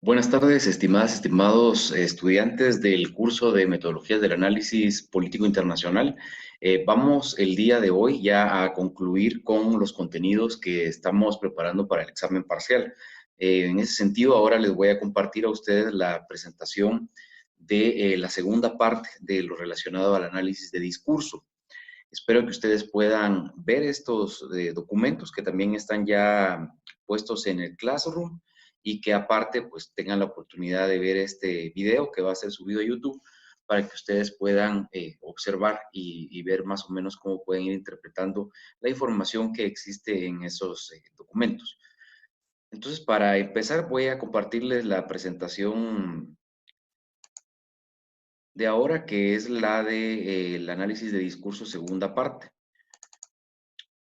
Buenas tardes, estimadas, estimados estudiantes del curso de Metodologías del Análisis Político Internacional. Vamos el día de hoy ya a concluir con los contenidos que estamos preparando para el examen parcial. En ese sentido, ahora les voy a compartir a ustedes la presentación de la segunda parte de lo relacionado al análisis de discurso. Espero que ustedes puedan ver estos documentos que también están ya puestos en el Classroom y que aparte pues tengan la oportunidad de ver este video que va a ser subido a YouTube para que ustedes puedan observar y ver más o menos cómo pueden ir interpretando la información que existe en esos documentos. Entonces, para empezar, voy a compartirles la presentación de ahora, que es la de el análisis de discurso segunda parte.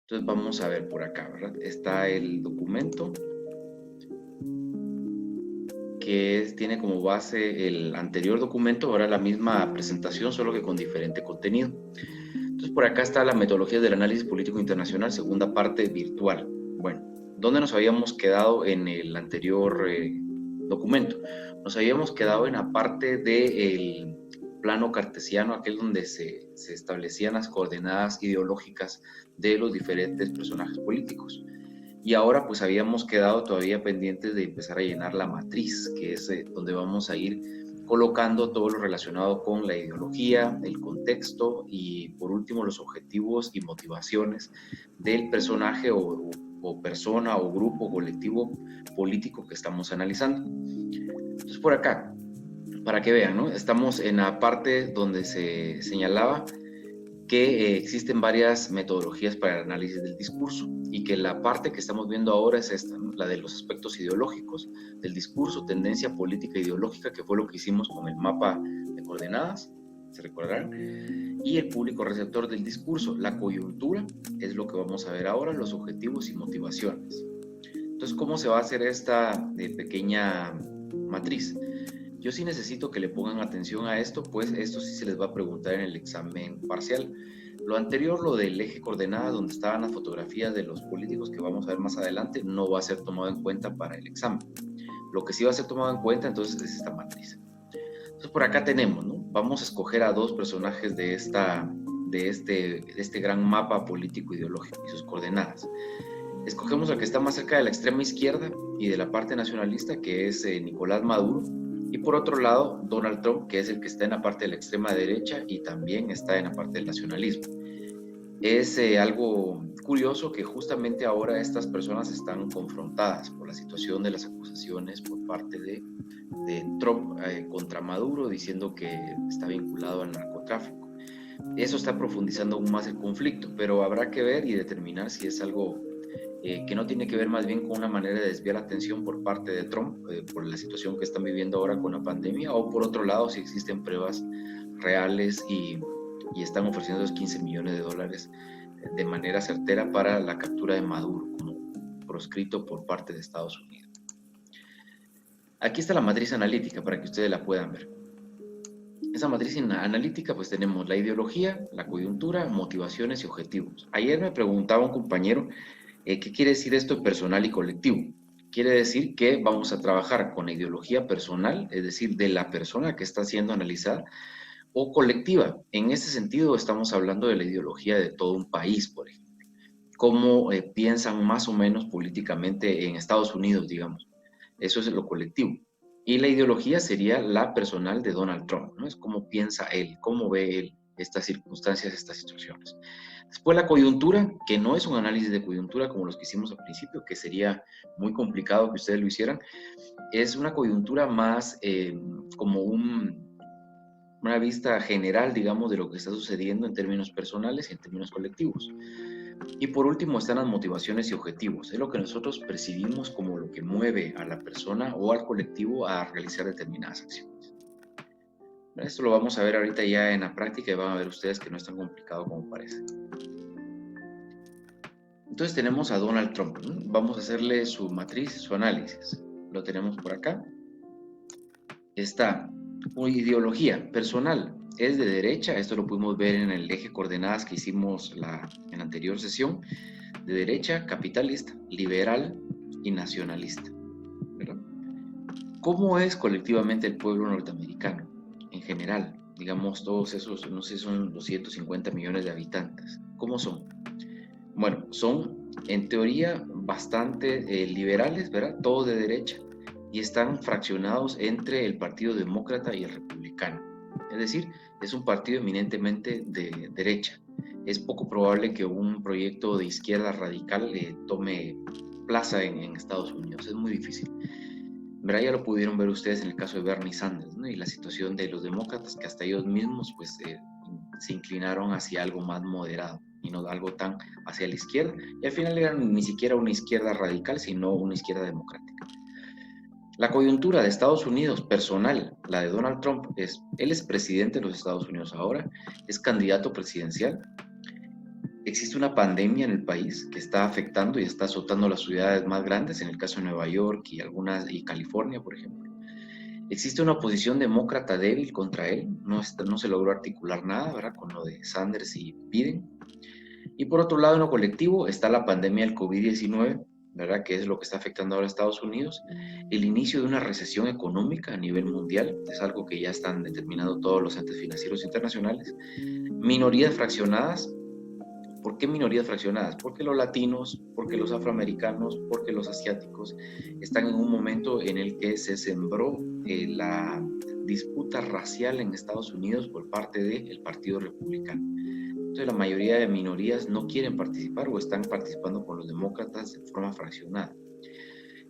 Entonces vamos a ver por acá, ¿verdad? Está el documento que tiene como base el anterior documento, ahora la misma presentación, solo que con diferente contenido. Entonces por acá está la metodología del análisis político internacional, segunda parte virtual. Bueno, ¿dónde nos habíamos quedado en el anterior documento? Nos habíamos quedado en la parte del plano cartesiano, aquel donde se establecían las coordenadas ideológicas de los diferentes personajes políticos. Y ahora pues habíamos quedado todavía pendientes de empezar a llenar la matriz, que es donde vamos a ir colocando todo lo relacionado con la ideología, el contexto y por último los objetivos y motivaciones del personaje o persona o grupo colectivo político que estamos analizando. Entonces por acá, para que vean, ¿no? Estamos en la parte donde se señalaba que existen varias metodologías para el análisis del discurso y que la parte que estamos viendo ahora es esta, ¿no? La de los aspectos ideológicos del discurso, tendencia política ideológica, que fue lo que hicimos con el mapa de coordenadas, se recordarán, y el público receptor del discurso, la coyuntura, es lo que vamos a ver ahora, los objetivos y motivaciones. Entonces, ¿cómo se va a hacer esta pequeña matriz? Yo sí necesito que le pongan atención a esto, pues esto sí se les va a preguntar en el examen parcial. Lo anterior, lo del eje coordenada, donde estaban las fotografías de los políticos que vamos a ver más adelante, no va a ser tomado en cuenta para el examen. Lo que sí va a ser tomado en cuenta entonces es esta matriz. Entonces por acá tenemos, ¿no? Vamos a escoger a dos personajes de este gran mapa político ideológico y sus coordenadas. Escogemos al que está más cerca de la extrema izquierda y de la parte nacionalista, que es Nicolás Maduro. Y por otro lado, Donald Trump, que es el que está en la parte de la extrema derecha y también está en la parte del nacionalismo. Es algo curioso que justamente ahora estas personas están confrontadas por la situación de las acusaciones por parte de Trump contra Maduro, diciendo que está vinculado al narcotráfico. Eso está profundizando aún más el conflicto, pero habrá que ver y determinar si es algo que no tiene que ver más bien con una manera de desviar la atención por parte de Trump por la situación que están viviendo ahora con la pandemia, o por otro lado si existen pruebas reales y están ofreciendo esos 15 millones de dólares de manera certera para la captura de Maduro como proscrito por parte de Estados Unidos. Aquí está la matriz analítica para que ustedes la puedan ver. Esa matriz analítica pues tenemos la ideología, la coyuntura, motivaciones y objetivos. Ayer me preguntaba un compañero ¿qué quiere decir esto personal y colectivo? Quiere decir que vamos a trabajar con la ideología personal, es decir, de la persona que está siendo analizada, o colectiva. En ese sentido estamos hablando de la ideología de todo un país, por ejemplo. Cómo piensan más o menos políticamente en Estados Unidos, digamos. Eso es lo colectivo. Y la ideología sería la personal de Donald Trump, ¿no? Es cómo piensa él, cómo ve él estas circunstancias, estas situaciones. Después la coyuntura, que no es un análisis de coyuntura como los que hicimos al principio, que sería muy complicado que ustedes lo hicieran, es una coyuntura más como una vista general, digamos, de lo que está sucediendo en términos personales y en términos colectivos. Y por último están las motivaciones y objetivos, es lo que nosotros percibimos como lo que mueve a la persona o al colectivo a realizar determinadas acciones. Esto lo vamos a ver ahorita ya en la práctica y van a ver ustedes que no es tan complicado como parece. Entonces tenemos a Donald Trump, ¿no? Vamos a hacerle su matriz, su análisis. Lo tenemos por acá. Está ideología personal, es de derecha, esto lo pudimos ver en el eje coordenadas que hicimos en la anterior sesión, de derecha, capitalista, liberal y nacionalista, ¿verdad? ¿Cómo es colectivamente el pueblo norteamericano en general? Digamos, todos esos, no sé, son 250 millones de habitantes. ¿Cómo son? Bueno, son en teoría bastante liberales, ¿verdad? Todos de derecha y están fraccionados entre el Partido Demócrata y el Republicano. Es decir, es un partido eminentemente de derecha. Es poco probable que un proyecto de izquierda radical tome plaza en Estados Unidos. Es muy difícil. ¿Verdad? Ya lo pudieron ver ustedes en el caso de Bernie Sanders, ¿no? Y la situación de los demócratas, que hasta ellos mismos pues, se inclinaron hacia algo más moderado y no algo tan hacia la izquierda. Y al final eran ni siquiera una izquierda radical, sino una izquierda democrática. La coyuntura de Estados Unidos personal, la de Donald Trump, él es presidente de los Estados Unidos ahora, es candidato presidencial. Existe una pandemia en el país que está afectando y está azotando las ciudades más grandes, en el caso de Nueva York y California, por ejemplo. Existe una oposición demócrata débil contra él, no se logró articular nada, ¿verdad? Con lo de Sanders y Biden. Y por otro lado, en lo colectivo, está la pandemia del COVID-19, ¿verdad? Que es lo que está afectando ahora a Estados Unidos. El inicio de una recesión económica a nivel mundial, es algo que ya están determinando todos los entes financieros internacionales. Minorías fraccionadas. ¿Por qué minorías fraccionadas? Porque los latinos, porque los afroamericanos, porque los asiáticos están en un momento en el que se sembró la disputa racial en Estados Unidos por parte del Partido Republicano. Entonces la mayoría de minorías no quieren participar o están participando con los demócratas de forma fraccionada.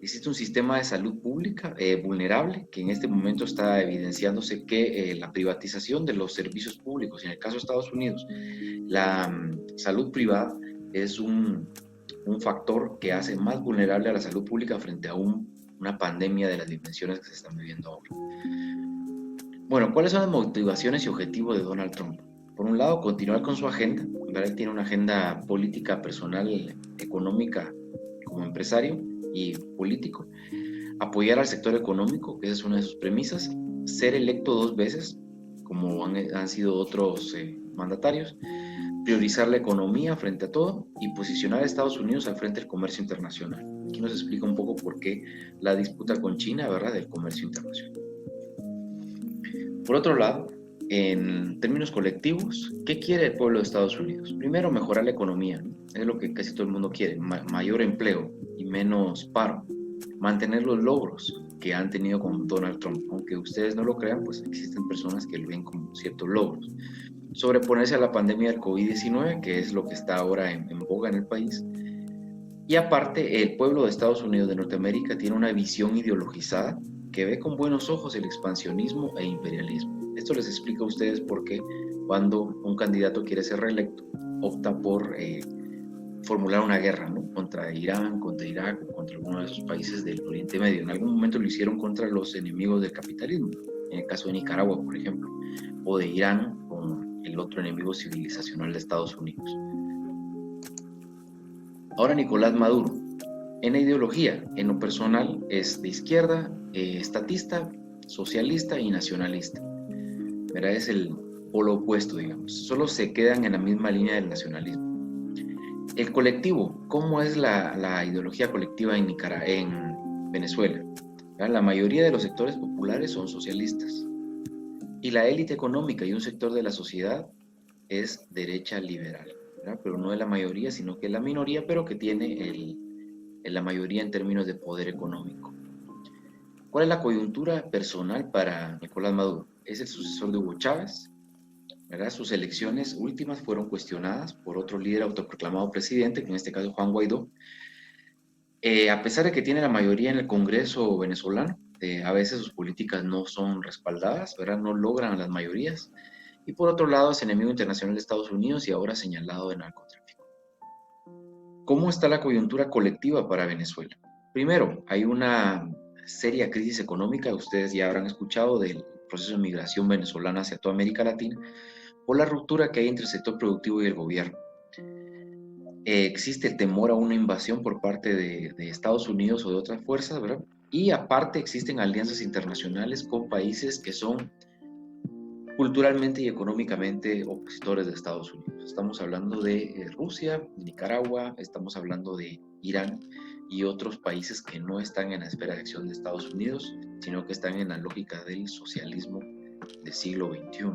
Existe un sistema de salud pública vulnerable que en este momento está evidenciándose que la privatización de los servicios públicos, en el caso de Estados Unidos, la salud privada es un factor que hace más vulnerable a la salud pública frente a una pandemia de las dimensiones que se están viviendo ahora. Bueno, ¿cuáles son las motivaciones y objetivos de Donald Trump? Por un lado, continuar con su agenda, ¿verdad? Él tiene una agenda política, personal, económica como empresario y político. Apoyar al sector económico, que esa es una de sus premisas. Ser electo 2 veces, como han sido otros mandatarios. Priorizar la economía frente a todo y posicionar a Estados Unidos al frente del comercio internacional. Aquí nos explica un poco por qué la disputa con China, ¿verdad?, del comercio internacional. Por otro lado, en términos colectivos, ¿qué quiere el pueblo de Estados Unidos? Primero, mejorar la economía, ¿no? Es lo que casi todo el mundo quiere, mayor empleo y menos paro. Mantener los logros que han tenido con Donald Trump. Aunque ustedes no lo crean, pues existen personas que lo ven como ciertos logros. Sobreponerse a la pandemia del COVID-19, que es lo que está ahora en boga en el país. Y aparte, el pueblo de Estados Unidos de Norteamérica tiene una visión ideologizada que ve con buenos ojos el expansionismo e imperialismo. Esto les explica a ustedes por qué cuando un candidato quiere ser reelecto, opta por formular una guerra, ¿no?, contra Irán, contra Irak, contra alguno de esos países del Oriente Medio. En algún momento lo hicieron contra los enemigos del capitalismo, en el caso de Nicaragua, por ejemplo, o de Irán con el otro enemigo civilizacional de Estados Unidos. Ahora Nicolás Maduro, en la ideología, en lo personal, es de izquierda, estatista, socialista y nacionalista. ¿Verdad? Es el polo opuesto, digamos. Solo se quedan en la misma línea del nacionalismo. El colectivo, ¿cómo es la ideología colectiva en Venezuela? ¿Verdad? La mayoría de los sectores populares son socialistas. Y la élite económica y un sector de la sociedad es derecha liberal, ¿verdad? Pero no es la mayoría, sino que es la minoría, pero que tiene la mayoría en términos de poder económico. ¿Cuál es la coyuntura personal para Nicolás Maduro? Es el sucesor de Hugo Chávez, ¿verdad? Sus elecciones últimas fueron cuestionadas por otro líder autoproclamado presidente, que en este caso Juan Guaidó. A pesar de que tiene la mayoría en el Congreso venezolano, a veces sus políticas no son respaldadas, ¿verdad? No logran las mayorías. Y por otro lado es enemigo internacional de Estados Unidos y ahora señalado de narcotráfico. ¿Cómo está la coyuntura colectiva para Venezuela? Primero, hay una seria crisis económica, ustedes ya habrán escuchado del proceso de migración venezolana hacia toda América Latina, por la ruptura que hay entre el sector productivo y el gobierno. Existe el temor a una invasión por parte de Estados Unidos o de otras fuerzas, ¿verdad? Y aparte existen alianzas internacionales con países que son culturalmente y económicamente opositores de Estados Unidos. Estamos hablando de Rusia, de Nicaragua, estamos hablando de Irán, y otros países que no están en la esfera de acción de Estados Unidos, sino que están en la lógica del socialismo del siglo XXI.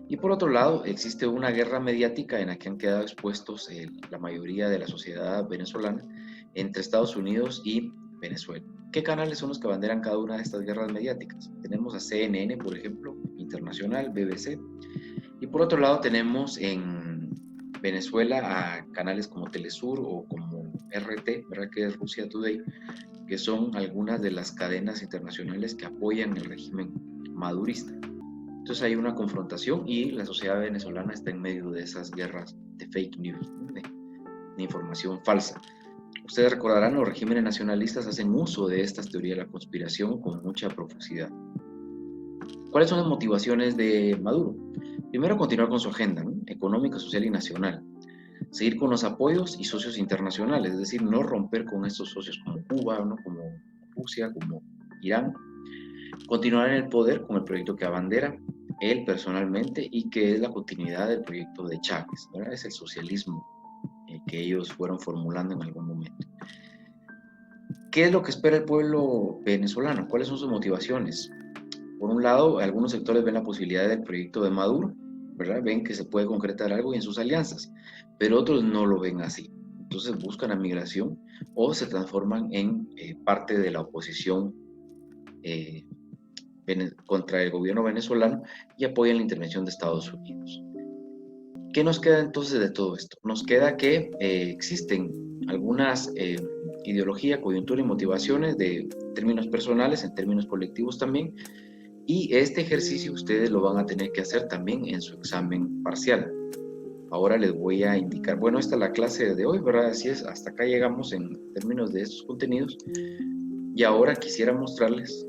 Y por otro lado, existe una guerra mediática en la que han quedado expuestos la mayoría de la sociedad venezolana entre Estados Unidos y Venezuela. ¿Qué canales son los que abanderan cada una de estas guerras mediáticas? Tenemos a CNN, por ejemplo, internacional, BBC, y por otro lado tenemos en Venezuela a canales como Telesur o como RT, ¿verdad? Que es Rusia Today, que son algunas de las cadenas internacionales que apoyan el régimen madurista. Entonces hay una confrontación y la sociedad venezolana está en medio de esas guerras de fake news, de información falsa. Ustedes recordarán, los regímenes nacionalistas hacen uso de estas teorías de la conspiración con mucha profusidad. ¿Cuáles son las motivaciones de Maduro? Primero, continuar con su agenda, ¿no? Económica, social y nacional. Seguir con los apoyos y socios internacionales, es decir, no romper con estos socios como Cuba, ¿no? Como Rusia, como Irán. Continuar en el poder con el proyecto que abandera él personalmente y que es la continuidad del proyecto de Chávez, ¿verdad? Es el socialismo que ellos fueron formulando en algún momento. ¿Qué es lo que espera el pueblo venezolano? ¿Cuáles son sus motivaciones? Por un lado, algunos sectores ven la posibilidad del proyecto de Maduro, ¿verdad? Ven que se puede concretar algo en sus alianzas, pero otros no lo ven así. Entonces buscan la migración o se transforman en parte de la oposición contra el gobierno venezolano y apoyan la intervención de Estados Unidos. ¿Qué nos queda entonces de todo esto? Nos queda que existen algunas ideologías, coyuntura y motivaciones de términos personales, en términos colectivos también, y este ejercicio ustedes lo van a tener que hacer también en su examen parcial. Ahora les voy a indicar, bueno, esta es la clase de hoy, ¿verdad? Así es, hasta acá llegamos en términos de estos contenidos, y ahora quisiera mostrarles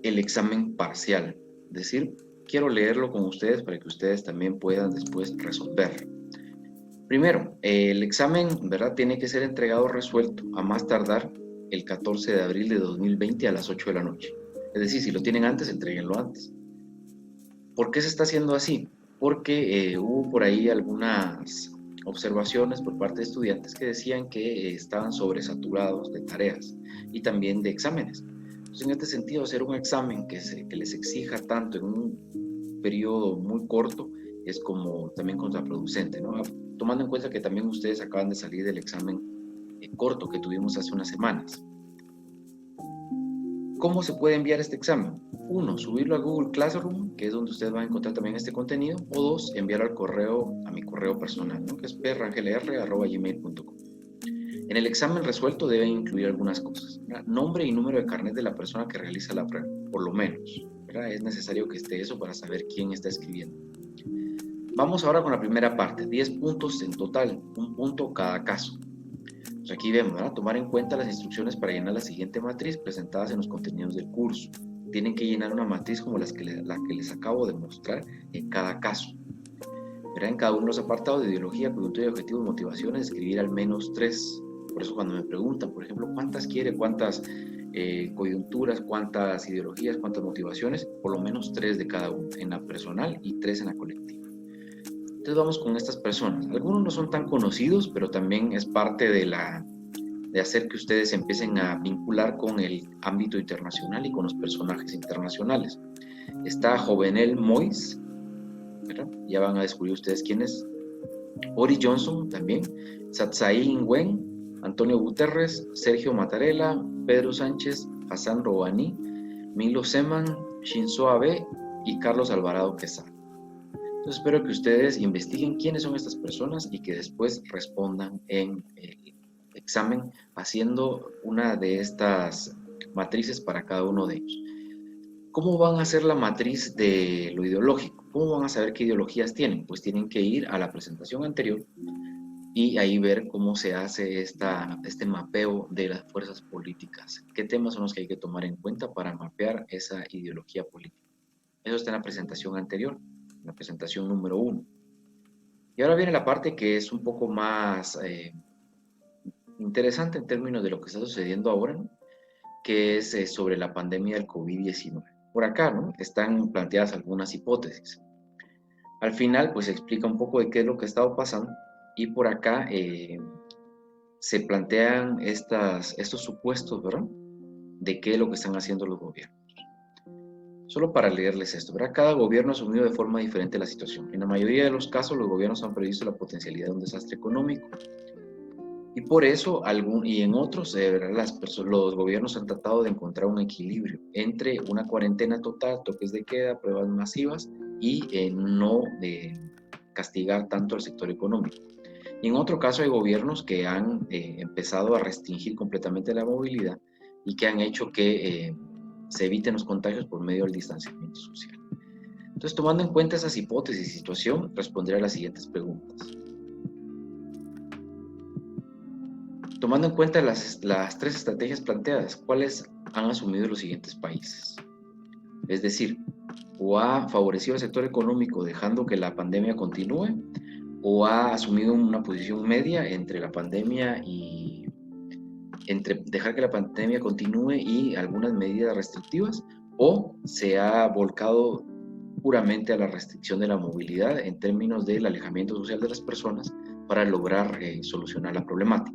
el examen parcial, es decir, quiero leerlo con ustedes para que ustedes también puedan después resolver. Primero, el examen, ¿verdad? Tiene que ser entregado resuelto a más tardar el 14 de abril de 2020 a las 8 de la noche. Es decir, si lo tienen antes, entréguenlo antes. ¿Por qué se está haciendo así? Porque hubo por ahí algunas observaciones por parte de estudiantes que decían que estaban sobresaturados de tareas y también de exámenes. Entonces, en este sentido, hacer un examen que les exija tanto en un periodo muy corto es como también contraproducente, ¿no? Tomando en cuenta que también ustedes acaban de salir del examen corto que tuvimos hace unas semanas. ¿Cómo se puede enviar este examen? 1, subirlo a Google Classroom, que es donde ustedes van a encontrar también este contenido, o 2, enviarlo al correo, a mi correo personal, ¿no? Que es prrangelr@gmail.com. En el examen resuelto deben incluir algunas cosas, ¿verdad? Nombre y número de carnet de la persona que realiza la prueba, por lo menos, ¿verdad? Es necesario que esté eso para saber quién está escribiendo. Vamos ahora con la primera parte, 10 puntos en total, un punto cada caso. Pues aquí vemos, ¿verdad? Tomar en cuenta las instrucciones para llenar la siguiente matriz presentadas en los contenidos del curso. Tienen que llenar una matriz como la que les acabo de mostrar en cada caso. ¿Verdad? En cada uno de los apartados de ideología, coyuntura y objetivos, motivaciones, escribir al menos 3. Por eso cuando me preguntan, por ejemplo, ¿cuántas quiere? ¿Cuántas coyunturas? ¿Cuántas ideologías? ¿Cuántas motivaciones? Por lo menos 3 de cada uno, en la personal y 3 en la colectiva. Entonces vamos con estas personas. Algunos no son tan conocidos, pero también es parte de hacer que ustedes empiecen a vincular con el ámbito internacional y con los personajes internacionales. Está Jovenel Moïse, ¿verdad? Ya van a descubrir ustedes quién es. Ori Johnson también, Satsai Ing-wen, Antonio Guterres, Sergio Mattarella, Pedro Sánchez, Hassan Rouhani, Milo Zeman, Shinzo Abe y Carlos Alvarado Quesada. Entonces espero que ustedes investiguen quiénes son estas personas y que después respondan en el examen haciendo una de estas matrices para cada uno de ellos. ¿Cómo van a hacer la matriz de lo ideológico? ¿Cómo van a saber qué ideologías tienen? Pues tienen que ir a la presentación anterior y ahí ver cómo se hace este mapeo de las fuerzas políticas. ¿Qué temas son los que hay que tomar en cuenta para mapear esa ideología política? Eso está en la presentación anterior, en la presentación número 1. Y ahora viene la parte que es un poco más interesante en términos de lo que está sucediendo ahora, ¿no? Que es sobre la pandemia del COVID-19. Por acá, ¿no? Están planteadas algunas hipótesis. Al final, pues se explica un poco de qué es lo que ha estado pasando y por acá se plantean estos supuestos, ¿verdad? De qué es lo que están haciendo los gobiernos. Solo para leerles esto, ¿verdad? Cada gobierno ha asumido de forma diferente la situación. En la mayoría de los casos, los gobiernos han previsto la potencialidad de un desastre económico. Y por eso, y en otros, los gobiernos han tratado de encontrar un equilibrio entre una cuarentena total, toques de queda, pruebas masivas y no castigar tanto al sector económico. Y en otro caso hay gobiernos que han empezado a restringir completamente la movilidad y que han hecho que se eviten los contagios por medio del distanciamiento social. Entonces, tomando en cuenta esas hipótesis y situación, responderé a las siguientes preguntas. Tomando en cuenta las tres estrategias planteadas, ¿cuáles han asumido los siguientes países? Es decir, o ha favorecido al sector económico dejando que la pandemia continúe, o ha asumido una posición media entre la pandemia y entre dejar que la pandemia continúe y algunas medidas restrictivas, o se ha volcado puramente a la restricción de la movilidad en términos del alejamiento social de las personas para lograr solucionar la problemática.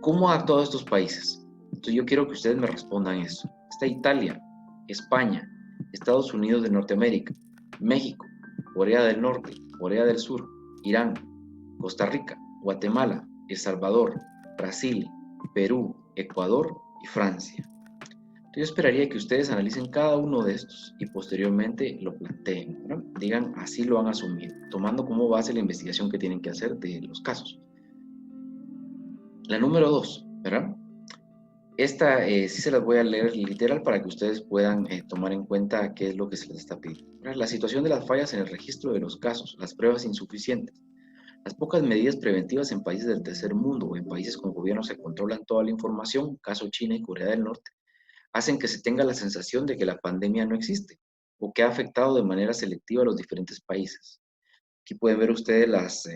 ¿Cómo han actuado estos países? Entonces yo quiero que ustedes me respondan eso. Está Italia, España, Estados Unidos de Norteamérica, México, Corea del Norte, Corea del Sur, Irán, Costa Rica, Guatemala, El Salvador, Brasil, Perú, Ecuador y Francia. Yo esperaría que ustedes analicen cada uno de estos y posteriormente lo planteen, ¿no? Digan, así lo han asumido, tomando como base la investigación que tienen que hacer de los casos. La número 2, ¿verdad? Esta sí se las voy a leer literal para que ustedes puedan tomar en cuenta qué es lo que se les está pidiendo. La situación de las fallas en el registro de los casos, las pruebas insuficientes, las pocas medidas preventivas en países del tercer mundo o en países con gobiernos que controlan toda la información, caso China y Corea del Norte, hacen que se tenga la sensación de que la pandemia no existe o que ha afectado de manera selectiva a los diferentes países. Aquí pueden ver ustedes las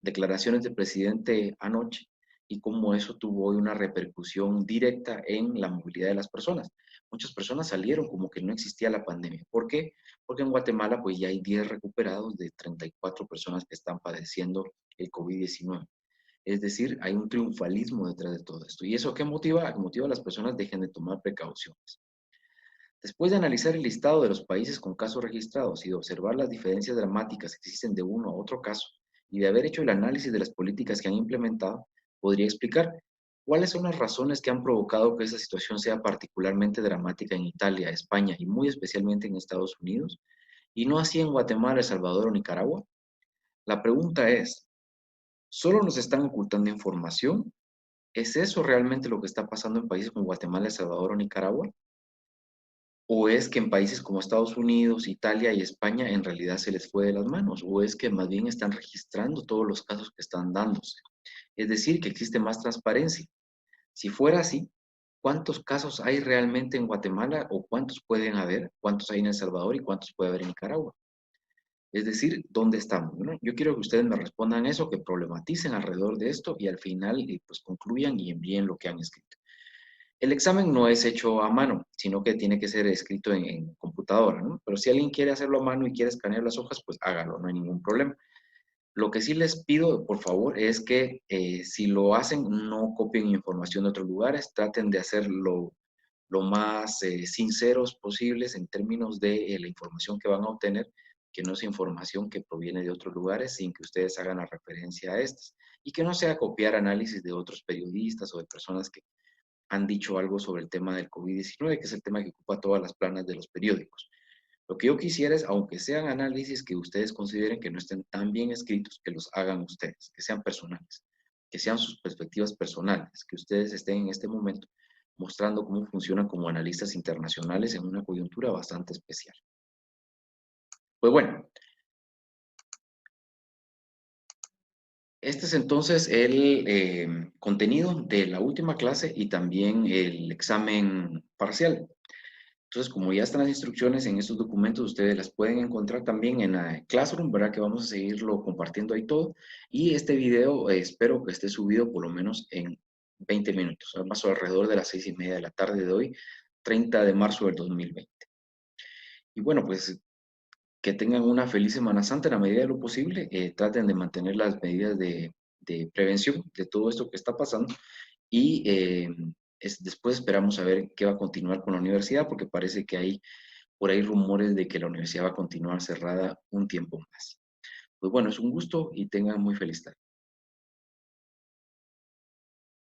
declaraciones del presidente anoche y cómo eso tuvo hoy una repercusión directa en la movilidad de las personas. Muchas personas salieron como que no existía la pandemia. ¿Por qué? Porque en Guatemala pues ya hay 10 recuperados de 34 personas que están padeciendo el COVID-19. Es decir, hay un triunfalismo detrás de todo esto. ¿Y eso qué motiva? Motiva a las personas dejen de tomar precauciones. Después de analizar el listado de los países con casos registrados y de observar las diferencias dramáticas que existen de uno a otro caso, y de haber hecho el análisis de las políticas que han implementado, podría explicar cuáles son las razones que han provocado que esta situación sea particularmente dramática en Italia, España y muy especialmente en Estados Unidos, y no así en Guatemala, El Salvador o Nicaragua. La pregunta es, ¿solo nos están ocultando información? ¿Es eso realmente lo que está pasando en países como Guatemala, El Salvador o Nicaragua? ¿O es que en países como Estados Unidos, Italia y España en realidad se les fue de las manos? ¿O es que más bien están registrando todos los casos que están dándose? Es decir, que existe más transparencia. Si fuera así, ¿cuántos casos hay realmente en Guatemala o cuántos pueden haber? ¿Cuántos hay en El Salvador y cuántos puede haber en Nicaragua? Es decir, ¿dónde estamos? ¿No? Yo quiero que ustedes me respondan eso, que problematicen alrededor de esto y al final pues concluyan y envíen lo que han escrito. El examen no es hecho a mano, sino que tiene que ser escrito en computadora, ¿no? Pero si alguien quiere hacerlo a mano y quiere escanear las hojas, pues hágalo, no hay ningún problema. Lo que sí les pido, por favor, es que si lo hacen, no copien información de otros lugares, traten de hacerlo lo más sinceros posibles en términos de la información que van a obtener, que no es información que proviene de otros lugares sin que ustedes hagan la referencia a estas, y que no sea copiar análisis de otros periodistas o de personas que han dicho algo sobre el tema del COVID-19, que es el tema que ocupa todas las planas de los periódicos. Lo que yo quisiera es, aunque sean análisis que ustedes consideren que no estén tan bien escritos, que los hagan ustedes, que sean personales, que sean sus perspectivas personales, que ustedes estén en este momento mostrando cómo funcionan como analistas internacionales en una coyuntura bastante especial. Pues bueno, este es entonces el contenido de la última clase y también el examen parcial. Entonces, como ya están las instrucciones en estos documentos, ustedes las pueden encontrar también en la Classroom, ¿verdad? Que vamos a seguirlo compartiendo ahí todo. Y este video espero que esté subido por lo menos en 20 minutos, más o alrededor de las 6:30 de la tarde de hoy, 30 de marzo del 2020. Y bueno, pues que tengan una feliz Semana Santa en la medida de lo posible. Traten de mantener las medidas de de prevención de todo esto que está pasando y después esperamos a ver qué va a continuar con la universidad, porque parece que hay por ahí rumores de que la universidad va a continuar cerrada un tiempo más. Pues bueno, es un gusto y tengan muy feliz tarde.